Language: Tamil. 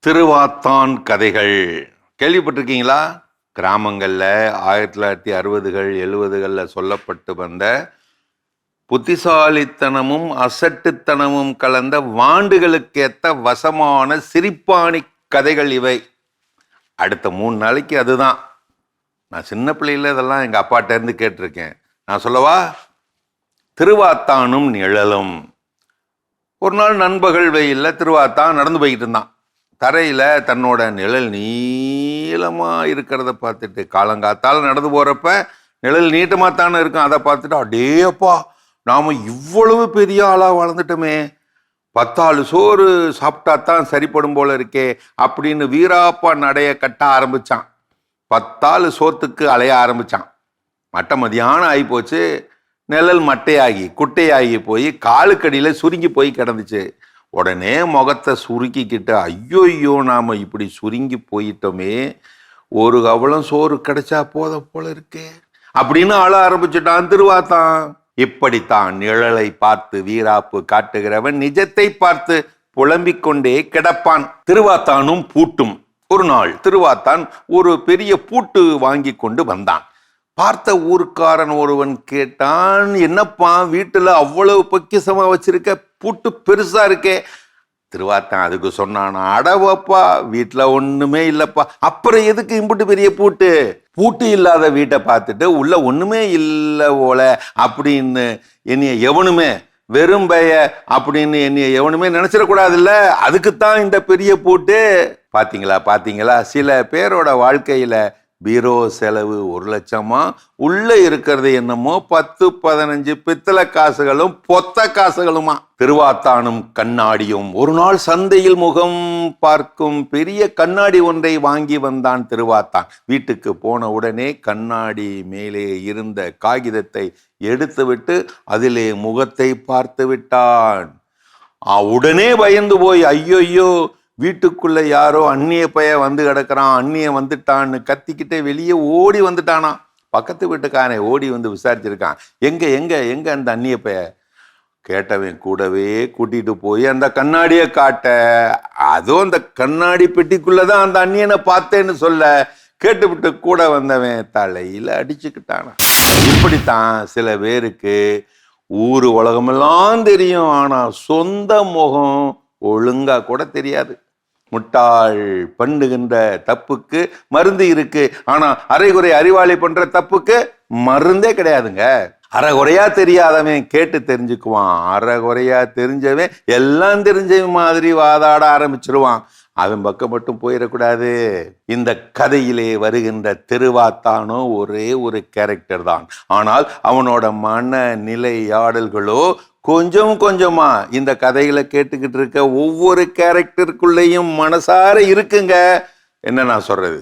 திருவாத்தான் கதைகள் கேள்விப்பட்டிருக்கீங்களா? கிராமங்களில் 1960கள் 70களில் சொல்லப்பட்டு வந்த புத்திசாலித்தனமும் அசட்டுத்தனமும் கலந்த வாண்டுகளுக்கேற்ற வசமான சிரிப்பாணி கதைகள் இவை. அடுத்த 3 நாளைக்கு அதுதான். நான் சின்ன பிள்ளையில இதெல்லாம் எங்கள் அப்பாட்ட இருந்து கேட்டிருக்கேன். நான் சொல்லவா? திருவாத்தானும் நிழலும். ஒரு நாள் நண்பகல் வெயிலில் திருவாத்தான் நடந்து போய்கிட்டு இருந்தான். தரையில் தன்னோட நிழல் நீளமாக இருக்கிறத பார்த்துட்டு, காலங்காத்தால் நடந்து போகிறப்ப நிழல் நீட்டமாக தானே இருக்கும். அதை பார்த்துட்டு, அடேப்பா, நாம் இவ்வளவு பெரிய ஆளாக வளர்ந்துட்டோமே, 10 சோறு சாப்பிட்டா தான் சரிப்படும் போல இருக்கே அப்படின்னு வீராப்பா நடைய கட்ட ஆரம்பித்தான். 10 சோத்துக்கு அலைய ஆரம்பித்தான். மட்டை மதியானம் ஆகி போச்சு. நிழல் மட்டையாகி குட்டையாகி போய் காலுக்கடியில் சுருங்கி போய் கிடந்துச்சு. உடனே முகத்தை சுருக்கிக்கிட்டு, ஐயோ நாம் இப்படி சுருங்கி போயிட்டோமே, ஒரு கவளம் சோறு கிடைச்சா போத போல இருக்கே அப்படின்னு ஆள ஆரம்பிச்சுட்டான் திருவாத்தான். இப்படித்தான் நிழலை பார்த்து வீராப்பு காட்டுகிறவன் நிஜத்தை பார்த்து புலம்பிக் கொண்டே கிடப்பான். திருவாத்தானும் பூட்டும். ஒரு நாள் திருவாத்தான் ஒரு பெரிய பூட்டு வாங்கி கொண்டு வந்தான். பார்த்த ஊருக்காரன் ஒருவன் கேட்டான், என்னப்பா வீட்டுல அவ்வளவு பொக்கிசமா வச்சிருக்க, பூட்டு பெருசா இருக்கே. திருவாத்தான் அதுக்கு சொன்னான், அடவப்பா, வீட்டுல ஒண்ணுமே இல்லப்பா. அப்புறம் எதுக்கு இம்புட்டு பெரிய பூட்டு? பூட்டு இல்லாத வீட்டை பார்த்துட்டு உள்ள ஒண்ணுமே இல்லை போல அப்படின்னு என்னைய எவனுமே, வெறும் பய அப்படின்னு என்னைய எவனுமே நினைச்சிடக்கூடாதுல்ல, அதுக்குத்தான் இந்த பெரிய பூட்டு. பாத்தீங்களா, சில பேரோட வாழ்க்கையில பீரோ செலவு 1 லட்சமா, உள்ள இருக்கிறது என்னமோ 10-15 பித்தளை காசுகளும் பொத்த காசுகளுமா. திருவாத்தானும் கண்ணாடியும். ஒரு நாள் சந்தையில் முகம் பார்க்கும் பெரிய கண்ணாடி ஒன்றை வாங்கி வந்தான் திருவாத்தான். வீட்டுக்கு போன உடனே கண்ணாடி மேலே இருந்த காகிதத்தை எடுத்துவிட்டு அதிலே முகத்தை பார்த்து விட்டான். உடனே பயந்து போய், ஐயோ, வீட்டுக்குள்ள யாரோ அந்நிய பைய வந்து கிடக்குறான், அந்நிய வந்துட்டான்னு கத்திக்கிட்டே வெளியே ஓடி வந்துட்டானா. பக்கத்து வீட்டுக்காரனை ஓடி வந்து விசாரிச்சிருக்கான், எங்க அந்த அந்நிய பைய. கேட்டவன் கூடவே கூட்டிட்டு போய் அந்த கண்ணாடியை காட்ட, அதுவும் அந்த கண்ணாடி பெட்டிக்குள்ளதான் அந்த அந்நியனை பார்த்தேன்னு சொல்ல, கேட்டுவிட்டு கூட வந்தவன் தலையில அடிச்சுக்கிட்டானா. இப்படித்தான் சில பேருக்கு ஊரு உலகமெல்லாம் தெரியும், ஆனா சொந்த முகம் ஒழுங்கா கூட தெரியாது. முட்டாள் பண்ணுகின்ற தப்புக்கு மருந்து இருக்கு, ஆனா அரைகுறை அறிவாளி பண்ற தப்புக்கு மருந்தே கிடையாதுங்க. அரைகுறையா தெரியாதவன் கேட்டு தெரிஞ்சுக்குவான், அரைகுறையா தெரிஞ்சவன் எல்லாம் தெரிஞ்சவன் மாதிரி வாதாட ஆரம்பிச்சிருவான். அவன் பக்கம் மட்டும் போயிடக்கூடாது. இந்த கதையிலே வருகின்ற திருவாத்தானோ ஒரே ஒரு கேரக்டர் தான், ஆனால் அவனோட மனநிலையாடல்களோ கொஞ்சம் கொஞ்சமா இந்த கதைகளை கேட்டுக்கிட்டு இருக்க ஒவ்வொரு கேரக்டருக்குள்ளேயும் மனசார இருக்குங்க. என்ன நான் சொல்றது?